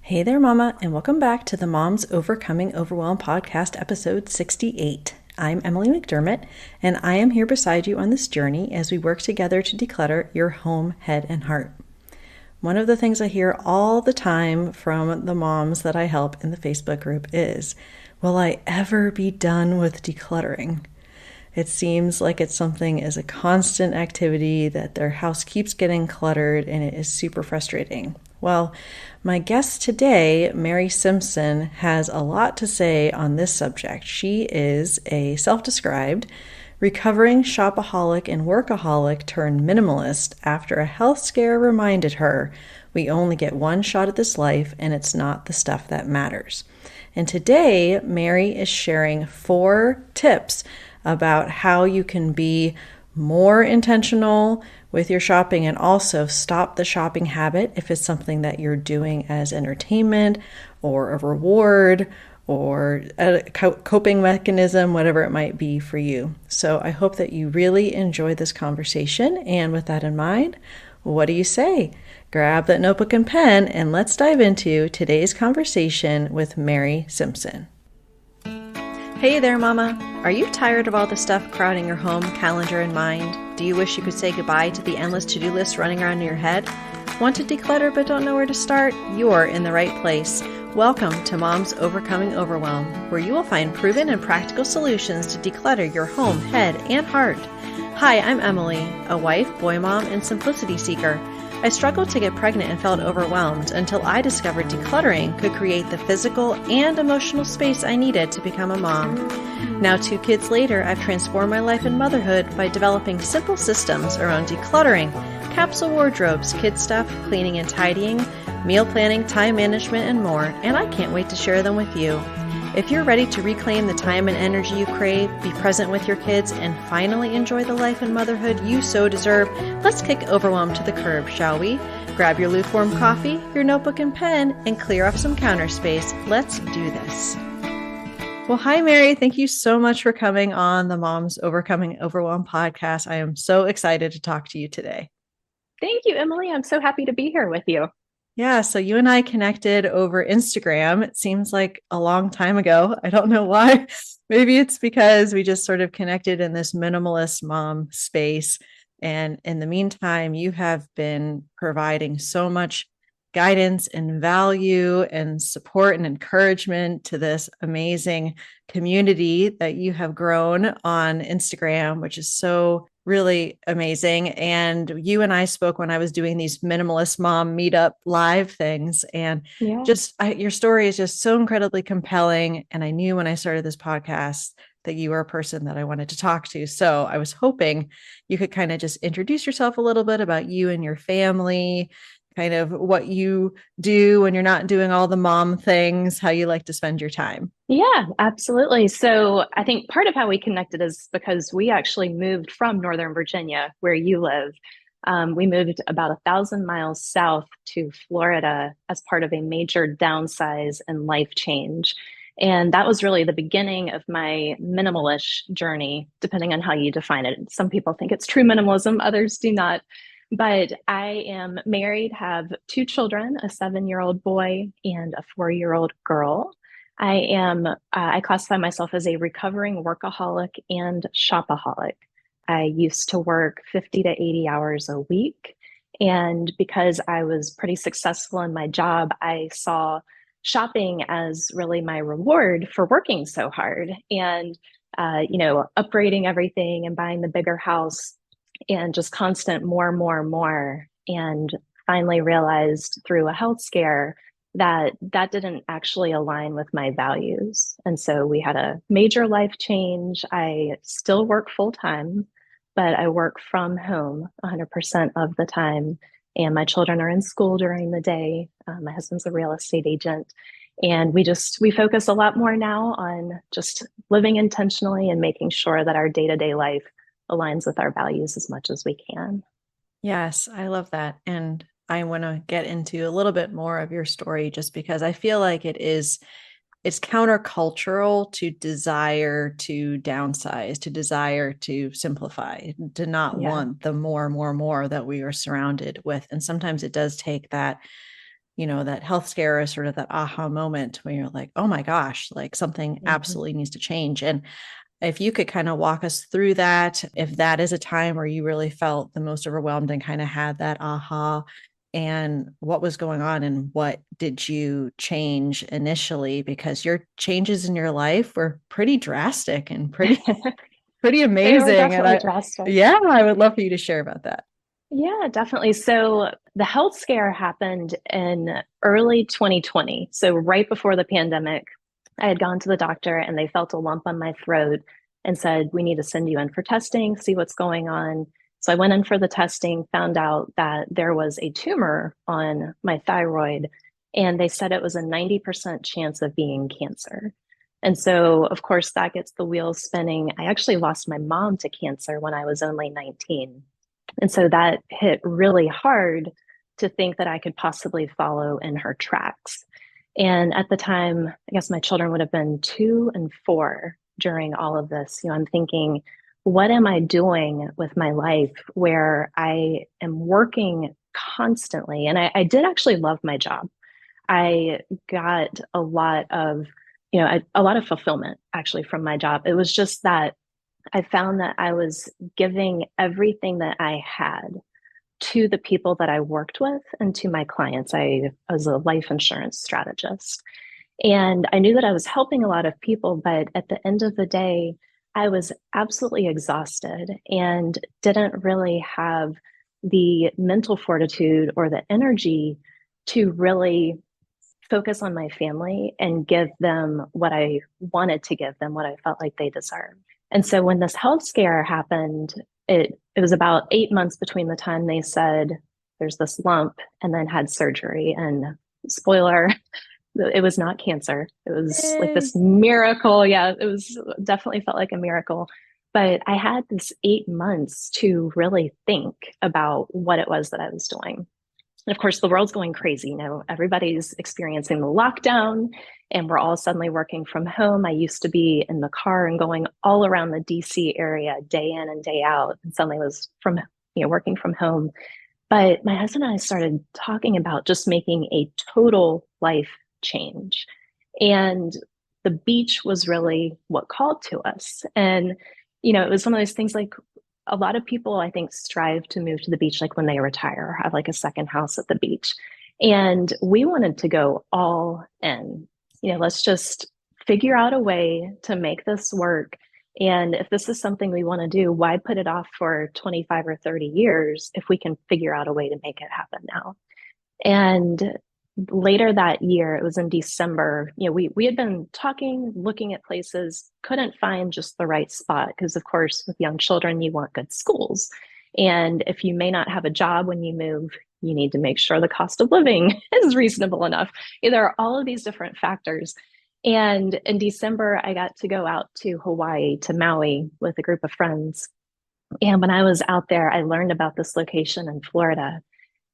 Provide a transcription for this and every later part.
Hey there, Mama, and welcome back to the Moms Overcoming Overwhelm podcast, episode 68. I'm Emily McDermott, and I am here beside you on this journey as we work together to declutter your home, head, and heart. One of the things I hear all the time from the moms that I help in the Facebook group is, will I ever be done with decluttering? It seems like it's something as a constant activity that their house keeps getting cluttered and it is super frustrating. Well, my guest today, Mary Simpson, has a lot to say on this subject. She is a self-described recovering shopaholic and workaholic turned minimalist after a health scare reminded her we only get one shot at this life and it's not the stuff that matters. And today, Mary is sharing 4 tips about how you can be more intentional with your shopping and also stop the shopping habit if it's something that you're doing as entertainment or a reward or a coping mechanism, whatever it might be for you. So I hope that you really enjoyed this conversation. And with that in mind, what do you say? Grab that notebook and pen and let's dive into today's conversation with Mary Simpson. Hey there, Mama. Are you tired of all the stuff crowding your home, calendar, and mind? Do you wish you could say goodbye to the endless to-do list running around in your head? Want to declutter but don't know where to start? You're in the right place. Welcome to Moms Overcoming Overwhelm, where you will find proven and practical solutions to declutter your home, head, and heart. Hi, I'm Emily, a wife, boy mom, and simplicity seeker. I struggled to get pregnant and felt overwhelmed until I discovered decluttering could create the physical and emotional space I needed to become a mom. Now, 2 kids later, I've transformed my life and motherhood by developing simple systems around decluttering, capsule wardrobes, kid stuff, cleaning and tidying, meal planning, time management, and more, and I can't wait to share them with you. If you're ready to reclaim the time and energy you crave, be present with your kids, and finally enjoy the life and motherhood you so deserve, let's kick overwhelm to the curb, shall we? Grab your lukewarm coffee, your notebook and pen, and clear off some counter space. Let's do this. Well, hi, Mary. Thank you so much for coming on the Moms Overcoming Overwhelm podcast. I am so excited to talk to you today. Thank you, Emily. I'm so happy to be here with you. Yeah, so you and I connected over Instagram. It seems like a long time ago. I don't know why. Maybe it's because we just sort of connected in this minimalist mom space. And in the meantime, you have been providing so much guidance and value and support and encouragement to this amazing community that you have grown on Instagram, which is so really amazing. And you and I spoke when I was doing these minimalist mom meetup live things. And Yeah. your story is just so incredibly compelling. And I knew when I started this podcast that you were a person that I wanted to talk to. So I was hoping you could kind of just introduce yourself a little bit about you and your family, kind of what you do when you're not doing all the mom things, how you like to spend your time. Yeah, absolutely. So I think part of how we connected is because we actually moved from Northern Virginia, where you live. We moved about 1,000 miles south to Florida as part of a major downsize and life change. And that was really the beginning of my minimalish journey, depending on how you define it. Some people think it's true minimalism, others do not. But I am married, have 2 children, a 7-year-old boy and a 4-year-old girl. I classify myself as a recovering workaholic and shopaholic. I used to work 50 to 80 hours a week. And because I was pretty successful in my job, I saw shopping as really my reward for working so hard and, upgrading everything and buying the bigger house and just constant more, more, more. And finally realized through a health scare that that didn't actually align with my values. And so we had a major life change. I still work full time, but I work from home 100% of the time. And my children are in school during the day. My husband's a real estate agent. And we focus a lot more now on just living intentionally and making sure that our day-to-day life aligns with our values as much as we can. Yes, I love that. And I want to get into a little bit more of your story just because I feel like it's countercultural to desire to downsize, to desire to simplify, to not Yeah. want the more that we are surrounded with. And sometimes it does take that that health scare is sort of that aha moment where you're like, oh my gosh, like something Mhm. absolutely needs to change. And if you could kind of walk us through that, if that is a time where you really felt the most overwhelmed and kind of had that aha, and what was going on and what did you change initially? Because your changes in your life were pretty drastic and pretty They were amazing. And definitely drastic. yeah, I would love for you to share about that. Yeah, definitely. So the health scare happened in early 2020. So right before the pandemic, I had gone to the doctor and they felt a lump on my throat and said, we need to send you in for testing, see what's going on. So I went in for the testing, found out that there was a tumor on my thyroid, and they said it was a 90% chance of being cancer. And so, of course, that gets the wheels spinning. I actually lost my mom to cancer when I was only 19. And so that hit really hard to think that I could possibly follow in her tracks. And at the time, I guess my children would have been 2 and 4 during all of this. I'm thinking, what am I doing with my life where I am working constantly? And I did actually love my job. I got a lot of, a lot of fulfillment actually from my job. It was just that I found that I was giving everything that I had to the people that I worked with and to my clients. I was a life insurance strategist. And I knew that I was helping a lot of people, but at the end of the day, I was absolutely exhausted and didn't really have the mental fortitude or the energy to really focus on my family and give them what I wanted to give them, what I felt like they deserved. And so when this health scare happened, it was about 8 months between the time they said there's this lump and then had surgery. And spoiler, it was not cancer. It was like Yay. this miracle. Yeah, it was definitely felt like a miracle. But I had this 8 months to really think about what it was that I was doing. And of course, the world's going crazy. Everybody's experiencing the lockdown and we're all suddenly working from home. I used to be in the car and going all around the DC area day in and day out. And suddenly was working from home. But my husband and I started talking about just making a total life change. And the beach was really what called to us. And, it was one of those things like a lot of people, I think, strive to move to the beach like when they retire, have like a second house at the beach. And we wanted to go all in. Let's just figure out a way to make this work. And if this is something we want to do, why put it off for 25 or 30 years if we can figure out a way to make it happen now? And later that year, it was in December, we had been talking, looking at places, couldn't find just the right spot. Because, of course, with young children, you want good schools. And if you may not have a job when you move, you need to make sure the cost of living is reasonable enough. There are all of these different factors. And in December, I got to go out to Hawaii, to Maui, with a group of friends. And when I was out there, I learned about this location in Florida.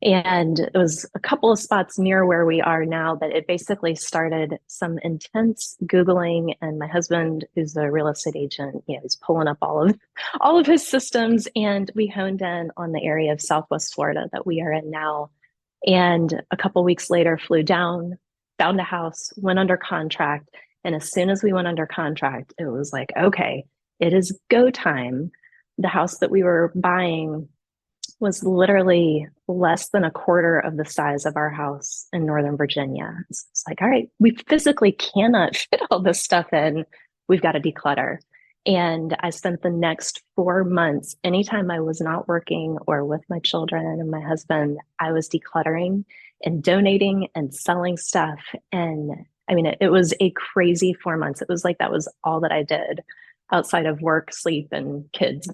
And it was a couple of spots near where we are now, but it basically started some intense Googling. And my husband, who's a real estate agent, he's pulling up all of his systems. And we honed in on the area of Southwest Florida that we are in now. And a couple of weeks later, flew down, found a house, went under contract. And as soon as we went under contract, it was like, okay, it is go time. The house that we were buying was literally less than a quarter of the size of our house in Northern Virginia. It's like, all right, we physically cannot fit all this stuff in. We've got to declutter. And I spent the next 4 months, anytime I was not working or with my children and my husband, I was decluttering and donating and selling stuff. And I mean, it was a crazy 4 months. It was like that was all that I did outside of work, sleep, and kids.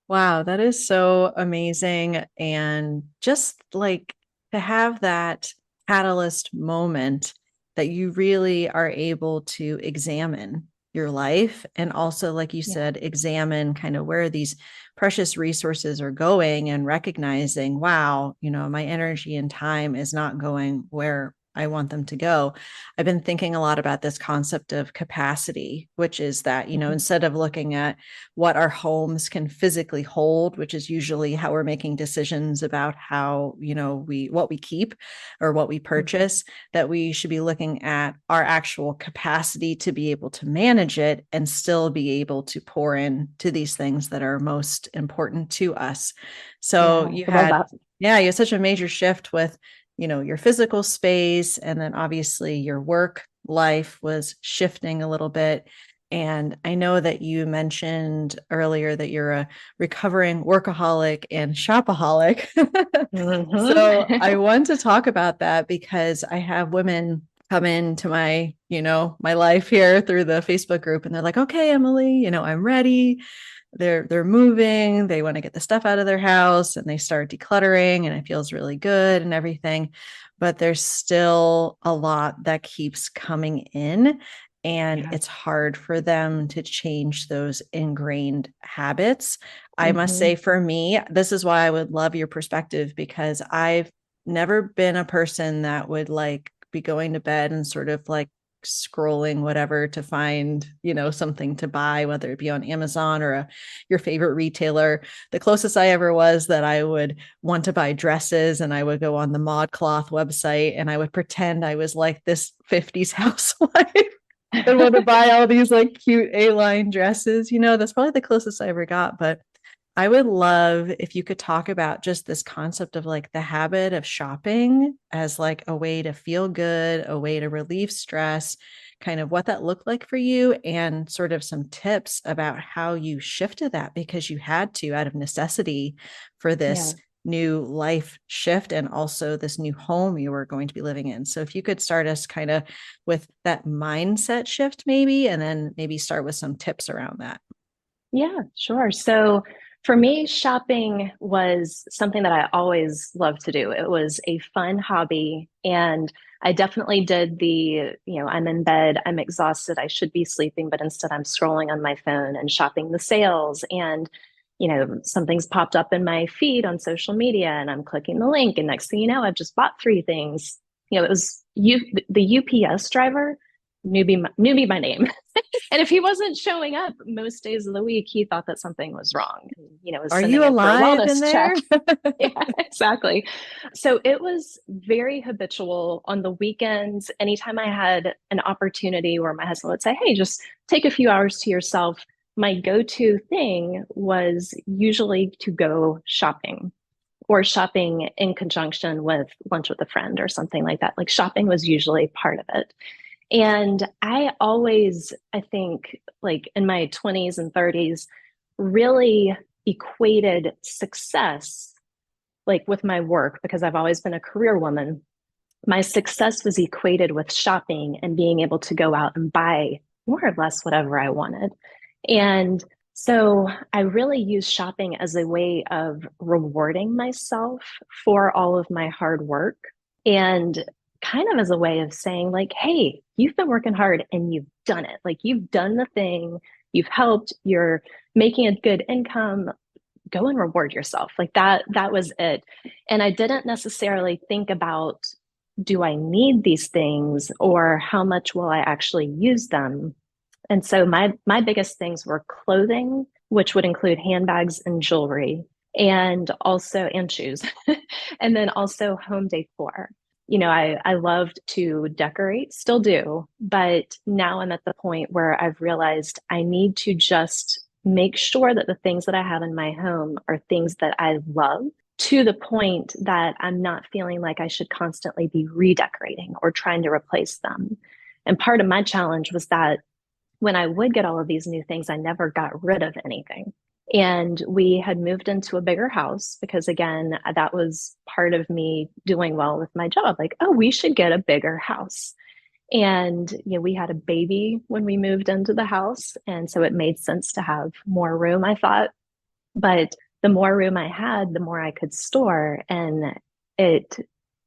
Wow, that is so amazing. And just like to have that catalyst moment that you really are able to examine your life and also, like you Yeah. said, examine kind of where these precious resources are going and recognizing, wow, my energy and time is not going where I want them to go. I've been thinking a lot about this concept of capacity, which is that, Mhm. instead of looking at what our homes can physically hold, which is usually how we're making decisions about how, what we keep or what we Mhm. purchase, that we should be looking at our actual capacity to be able to manage it and still be able to pour in to these things that are most important to us. So Yeah, I love that. you had such a major shift with, your physical space, and then obviously your work life was shifting a little bit. And I know that you mentioned earlier that you're a recovering workaholic and shopaholic. So I Hmm. want to talk about that because I have women come into my life here through the Facebook group, and they're like, okay, Emily, I'm ready. They're moving, they want to get the stuff out of their house, and they start decluttering, and it feels really good and everything, but there's still a lot that keeps coming in, and Yeah. it's hard for them to change those ingrained habits. I must Hmm. say, for me, this is why I would love your perspective, because I've never been a person that would like be going to bed and sort of like scrolling whatever to find, something to buy, whether it be on Amazon or your favorite retailer. The closest I ever was that I would want to buy dresses, and I would go on the ModCloth website and I would pretend I was like this 50s housewife and want to buy all these like cute A-line dresses. That's probably the closest I ever got. But I would love if you could talk about just this concept of like the habit of shopping as like a way to feel good, a way to relieve stress, kind of what that looked like for you, and sort of some tips about how you shifted that because you had to out of necessity for Yeah. this new life shift and also this new home you were going to be living in. So if you could start us kind of with that mindset shift, maybe, and then maybe start with some tips around that. Yeah, sure. So for me, shopping was something that I always loved to do. It was a fun hobby. And I definitely did I'm in bed, I'm exhausted, I should be sleeping, but instead I'm scrolling on my phone and shopping the sales. And, something's popped up in my feed on social media and I'm clicking the link. And next thing you know, I've just bought three things. It was the UPS driver knew me by name. And if he wasn't showing up most days of the week, he thought that something was wrong. And, was Are sending you in for a alive in wellness there? check. Yeah, exactly. So it was very habitual on the weekends. Anytime I had an opportunity where my husband would say, hey, just take a few hours to yourself, my go-to thing was usually to go shopping or shopping in conjunction with lunch with a friend or something like that. Like shopping was usually part of it. And I always, I think, like in my 20s and 30s, really equated success like with my work because I've always been a career woman. My success was equated with shopping and being able to go out and buy more or less whatever I wanted. And so I really use shopping as a way of rewarding myself for all of my hard work and kind of as a way of saying, like, hey, you've been working hard and you've done it. Like, you've done the thing, you've helped, you're making a good income. Go and reward yourself. Like that was it. And I didn't necessarily think about, do I need these things or how much will I actually use them? And so my biggest things were clothing, which would include handbags and jewelry, and shoes, and then also home decor. I loved to decorate, still do, but now I'm at the point where I've realized I need to just make sure that the things that I have in my home are things that I love to the point that I'm not feeling like I should constantly be redecorating or trying to replace them. And part of my challenge was that when I would get all of these new things, I never got rid of anything. And we had moved into a bigger house because, again, that was part of me doing well with my job. Like, oh, we should get a bigger house. And, we had a baby when we moved into the house. And so it made sense to have more room, I thought. But the more room I had, the more I could store. And it,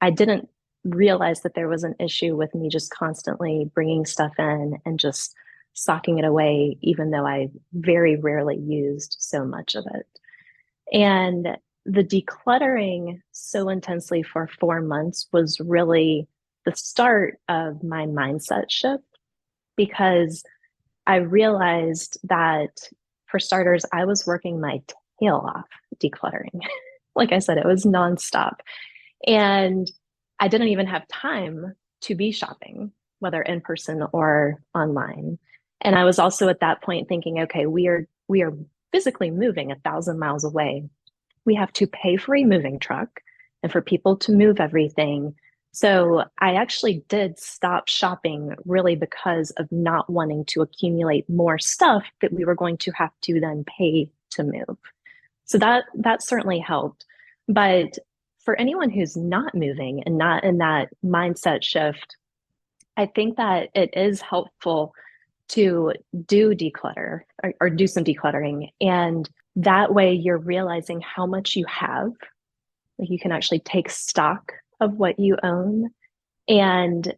I didn't realize that there was an issue with me just constantly bringing stuff in and just socking it away, even though I very rarely used so much of it. And the decluttering so intensely for 4 months was really the start of my mindset shift because I realized that for starters, I was working my tail off decluttering. Like I said, it was nonstop. And I didn't even have time to be shopping, whether in person or online. And I was also at that point thinking, okay, we are physically moving 1,000 miles away. We have to pay for a moving truck and for people to move everything. So I actually did stop shopping really because of not wanting to accumulate more stuff that we were going to have to then pay to move. So that certainly helped. But for anyone who's not moving and not in that mindset shift, I think that it is helpful to do declutter or do some decluttering. And that way you're realizing how much you have. Like you can actually take stock of what you own and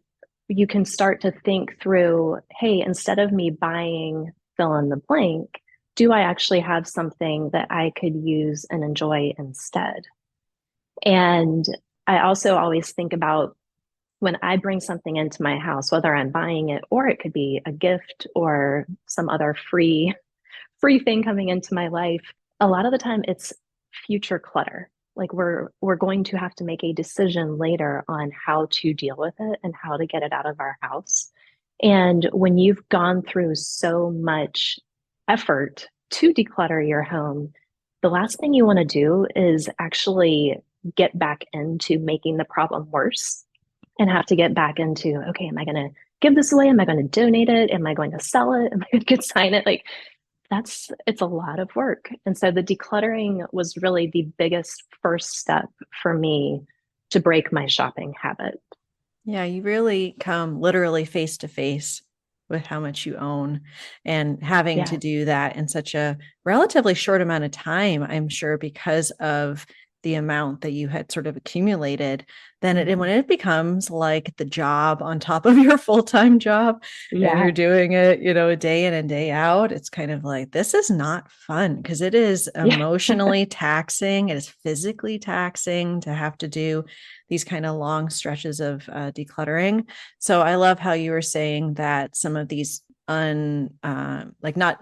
you can start to think through, hey, instead of me buying fill in the blank, do I actually have something that I could use and enjoy instead? And I also always think about when I bring something into my house, whether I'm buying it or it could be a gift or some other free thing coming into my life, a lot of the time it's future clutter. Like we're going to have to make a decision later on how to deal with it and how to get it out of our house. And when you've gone through so much effort to declutter your home, the last thing you want to do is actually get back into making the problem worse and have to get back into, okay, am I going to give this away? Am I going to donate it? Am I going to sell it? Am I going to consign it? Like it's a lot of work. And so the decluttering was really the biggest first step for me to break my shopping habit. Yeah, you really come literally face to face with how much you own and having to Yeah. do that in such a relatively short amount of time, I'm sure, because of the amount that you had sort of accumulated, then when it becomes like the job on top of your full-time job and Yeah. you're doing it, day in and day out, it's kind of like, this is not fun because it is Yeah. emotionally taxing. It is physically taxing to have to do these kind of long stretches of decluttering. So I love how you were saying that some of these not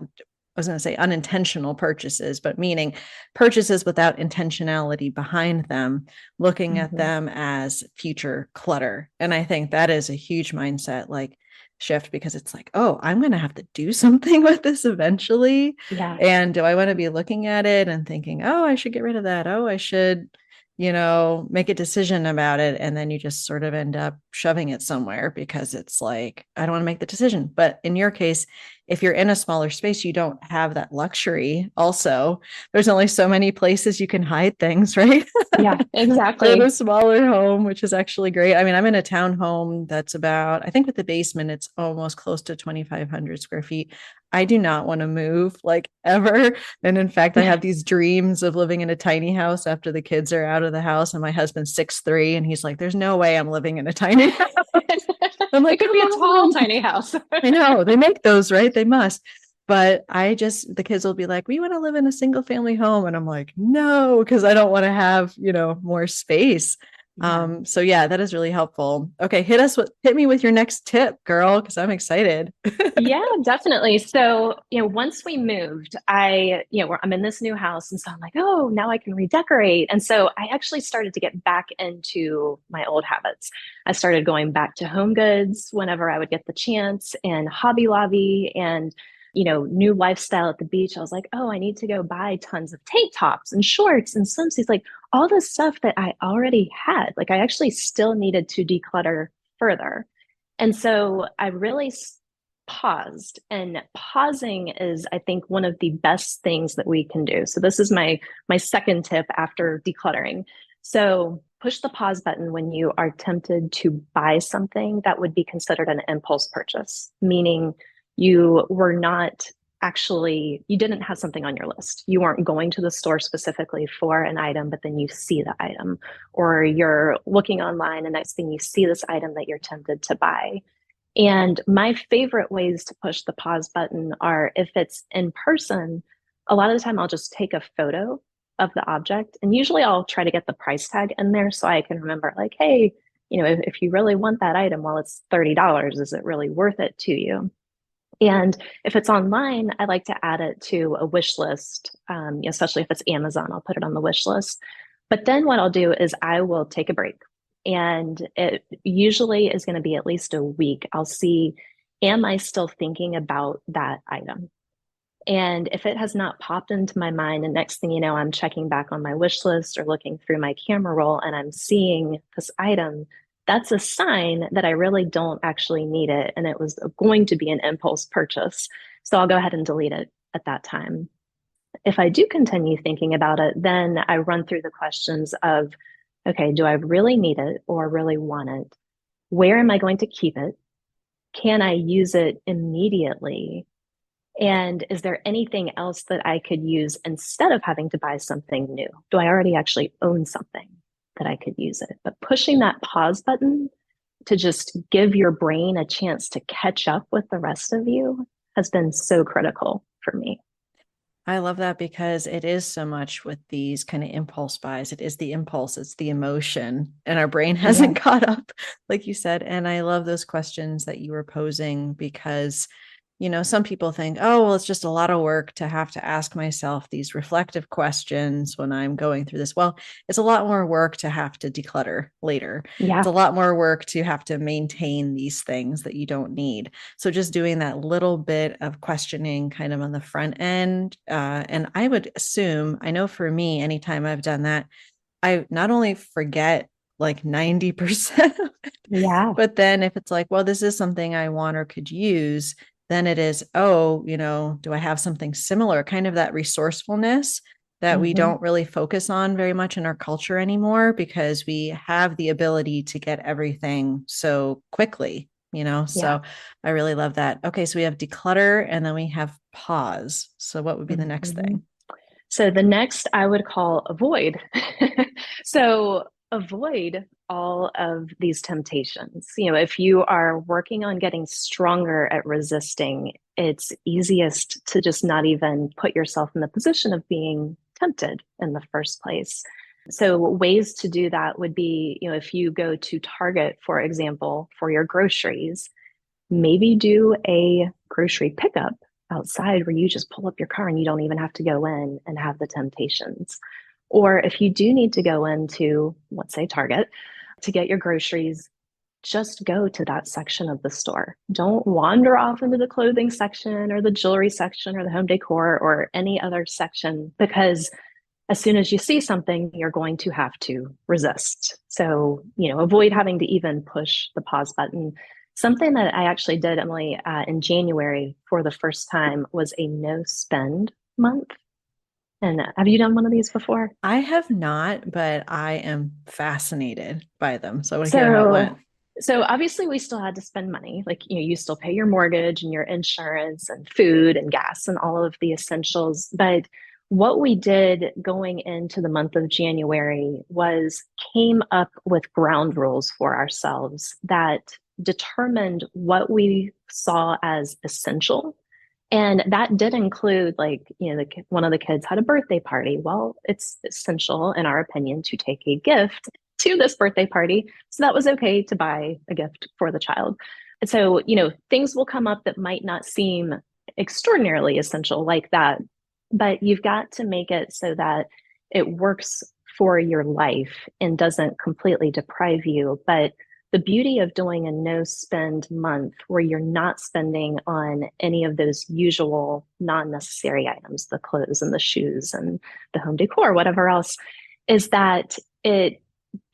I was going to say unintentional purchases, but meaning purchases without intentionality behind them, looking at Mhm. them as future clutter. And I think that is a huge mindset like shift because it's like, oh, I'm going to have to do something with this eventually. Yeah. And do I want to be looking at it and thinking, oh, I should get rid of that. Oh, I should make a decision about it. And then you just sort of end up shoving it somewhere because it's like, I don't want to make the decision. But in your case, if you're in a smaller space, you don't have that luxury. Also, there's only so many places you can hide things, right? Yeah, For the exactly. smaller home, which is actually great. I mean, I'm in a townhome that's about, I think with the basement, it's almost close to 2,500 square feet. I do not want to move like ever. And in fact, I have these dreams of living in a tiny house after the kids are out of the house. And my husband's 6'3", and he's like, there's no way I'm living in a tiny house. I'm like, It could come be a tall, on. tiny house. I know they make those, right? They must. But the kids will be like, we want to live in a single family home. And I'm like, no, because I don't want to have, more space. Yeah. So yeah, that is really helpful. Okay. Hit me with your next tip, girl, because I'm excited. Yeah, definitely. So, once we moved, I'm in this new house. And so I'm like, oh, now I can redecorate. And so I actually started to get back into my old habits. I started going back to Home Goods whenever I would get the chance and Hobby Lobby and, new lifestyle at the beach. I was like, oh, I need to go buy tons of tank tops and shorts and swimsuits, like all the stuff that I already had. Like I actually still needed to declutter further. And so I really paused, and pausing is, I think, one of the best things that we can do. So this is my second tip after decluttering. So push the pause button when you are tempted to buy something that would be considered an impulse purchase, meaning you didn't have something on your list. You weren't going to the store specifically for an item, but then you see the item, or you're looking online and next thing you see this item that you're tempted to buy. And my favorite ways to push the pause button are if it's in person, a lot of the time I'll just take a photo of the object. And usually I'll try to get the price tag in there so I can remember, like, hey, if you really want that item, well, it's $30. Is it really worth it to you? And if it's online, I like to add it to a wish list, especially if it's Amazon, I'll put it on the wish list. But then what I'll do is I will take a break. And it usually is going to be at least a week. I'll see, am I still thinking about that item? And if it has not popped into my mind, and next thing you know, I'm checking back on my wish list or looking through my camera roll and I'm seeing this item, that's a sign that I really don't actually need it. And it was going to be an impulse purchase. So I'll go ahead and delete it at that time. If I do continue thinking about it, then I run through the questions of, okay, do I really need it or really want it? Where am I going to keep it? Can I use it immediately? And is there anything else that I could use instead of having to buy something new? Do I already actually own something that I could use it? But pushing that pause button to just give your brain a chance to catch up with the rest of you has been so critical for me. I love that because it is so much with these kind of impulse buys. It is the impulse, it's the emotion, and our brain hasn't Yeah. caught up, like you said. And I love those questions that you were posing because some people think, oh, well, it's just a lot of work to have to ask myself these reflective questions when I'm going through this. Well, it's a lot more work to have to declutter later. It's Yeah. a lot more work to have to maintain these things that you don't need. So just doing that little bit of questioning kind of on the front end. And I would assume, I know for me, anytime I've done that, I not only forget like 90% of it, Yeah. but then if it's like, well, this is something I want or could use, then it is, oh, do I have something similar? Kind of that resourcefulness that we Hmm. don't really focus on very much in our culture anymore because we have the ability to get everything so quickly, Yeah. So I really love that. Okay, so we have declutter and then we have pause. So what would be the next Hmm. thing? So the next I would call avoid. So avoid all of these temptations. If you are working on getting stronger at resisting, it's easiest to just not even put yourself in the position of being tempted in the first place. So ways to do that would be, if you go to Target, for example, for your groceries, maybe do a grocery pickup outside where you just pull up your car and you don't even have to go in and have the temptations. Or if you do need to go into, let's say, Target to get your groceries, just go to that section of the store. Don't wander off into the clothing section or the jewelry section or the home decor or any other section because as soon as you see something, you're going to have to resist. So, avoid having to even push the pause button. Something that I actually did, Emily, in January for the first time was a no spend month. And have you done one of these before? I have not, but I am fascinated by them. So I want to hear how it So, went. so obviously we still had to spend money. Like, you still pay your mortgage and your insurance and food and gas and all of the essentials. But what we did going into the month of January was came up with ground rules for ourselves that determined what we saw as essential. And that did include, like, one of the kids had a birthday party. Well, it's essential, in our opinion, to take a gift to this birthday party. So that was okay to buy a gift for the child. And so, things will come up that might not seem extraordinarily essential like that, but you've got to make it so that it works for your life and doesn't completely deprive you. But the beauty of doing a no spend month where you're not spending on any of those usual non necessary items, the clothes and the shoes and the home decor, whatever else, is that it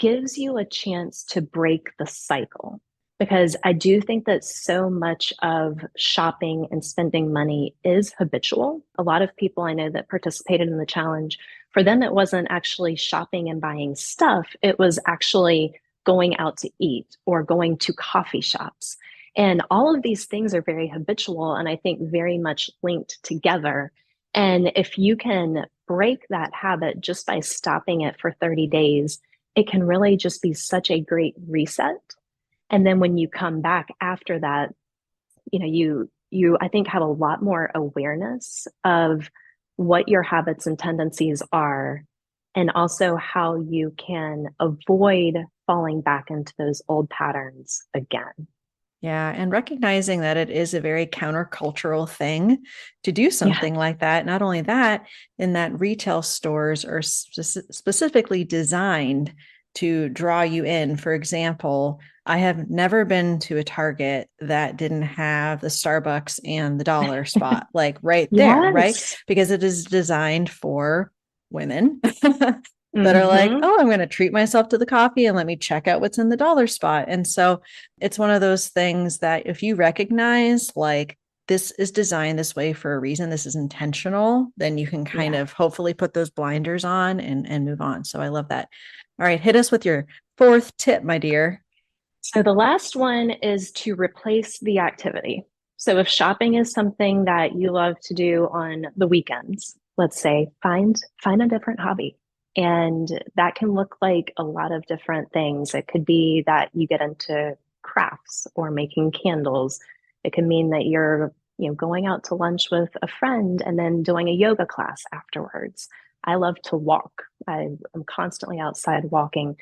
gives you a chance to break the cycle. Because I do think that so much of shopping and spending money is habitual. A lot of people I know that participated in the challenge, for them, it wasn't actually shopping and buying stuff, it was actually going out to eat or going to coffee shops. And all of these things are very habitual and I think very much linked together. And if you can break that habit just by stopping it for 30 days, it can really just be such a great reset. And then when you come back after that, you I think have a lot more awareness of what your habits and tendencies are and also how you can avoid falling back into those old patterns again. Yeah. And recognizing that it is a very countercultural thing to do something like that. Not only that, in that retail stores are specifically designed to draw you in. For example, I have never been to a Target that didn't have the Starbucks and the dollar spot, like right there, right? Yes. Because it is designed for women that are like, Mm-hmm. oh, I'm going to treat myself to the coffee and let me check out what's in the dollar spot. And so it's one of those things that if you recognize like this is designed this way for a reason, this is intentional, then you can kind of hopefully put those blinders on and move on. So I love that. All right, hit us with your fourth tip, my dear. So the last one is to replace the activity. So if shopping is something that you love to do on the weekends, let's say find a different hobby. And that can look like a lot of different things. It could be that you get into crafts or making candles. It could mean that you're, going out to lunch with a friend and then doing a yoga class afterwards. I love to walk. I'm constantly outside walking.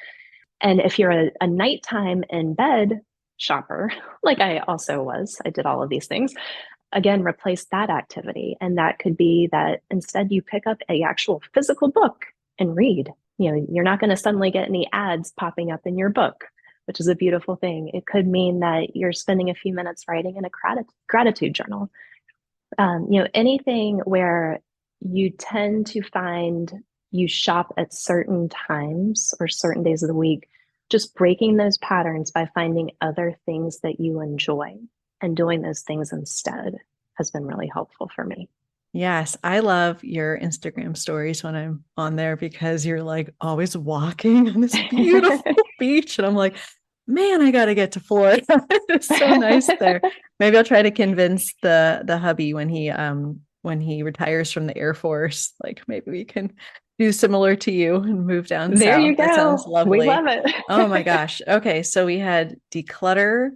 And if you're a nighttime in bed shopper, like I also was, I did all of these things. Again, replace that activity. And that could be that instead you pick up a actual physical book and read. You're not going to suddenly get any ads popping up in your book, which is a beautiful thing. It could mean that you're spending a few minutes writing in a gratitude journal. Anything where you tend to find you shop at certain times or certain days of the week, just breaking those patterns by finding other things that you enjoy and doing those things instead has been really helpful for me. Yes, I love your Instagram stories when I'm on there because you're like always walking on this beautiful beach. And I'm like, man, I got to get to Florida. It's so nice there. Maybe I'll try to convince the hubby when he retires from the Air Force, like maybe we can do similar to you and move down There south. you That sounds go. We lovely. love it. Oh my gosh. Okay, so we had declutter,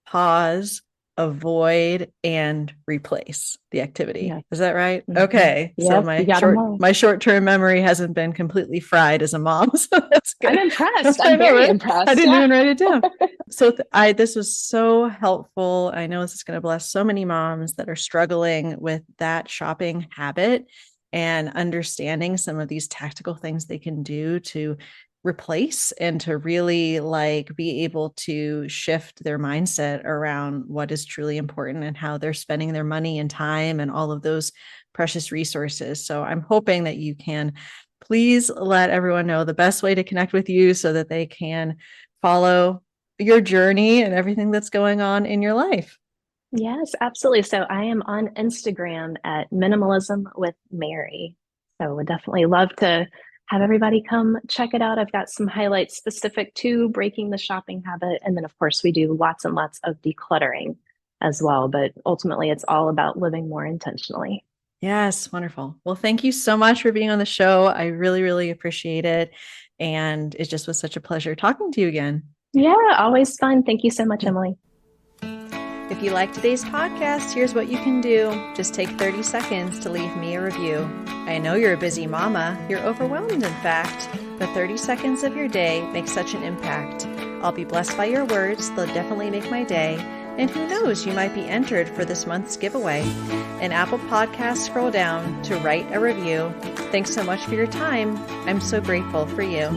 pause, avoid, and replace the activity. Yeah. Is that right? Mm-hmm. Okay. So Yep, you got them all. my short-term memory hasn't been completely fried as a mom. So that's good. I'm impressed. I I'm know, very right? impressed. I didn't Yeah. even write it down. So this was so helpful. I know this is going to bless so many moms that are struggling with that shopping habit and understanding some of these tactical things they can do to replace and to really like be able to shift their mindset around what is truly important and how they're spending their money and time and all of those precious resources. So I'm hoping that you can please let everyone know the best way to connect with you so that they can follow your journey and everything that's going on in your life. Yes, absolutely. So I am on Instagram at Minimalism with Mary. So would definitely love to have everybody come check it out. I've got some highlights specific to breaking the shopping habit. And then, of course, we do lots and lots of decluttering as well. But ultimately, it's all about living more intentionally. Yes, wonderful. Well, thank you so much for being on the show. I really, really appreciate it. And it just was such a pleasure talking to you again. Yeah, always fun. Thank you so much, Emily. If you like today's podcast, here's what you can do. Just take 30 seconds to leave me a review. I know you're a busy mama. You're overwhelmed, in fact. But 30 seconds of your day makes such an impact. I'll be blessed by your words. They'll definitely make my day. And who knows, you might be entered for this month's giveaway. In Apple Podcasts, scroll down to write a review. Thanks so much for your time. I'm so grateful for you.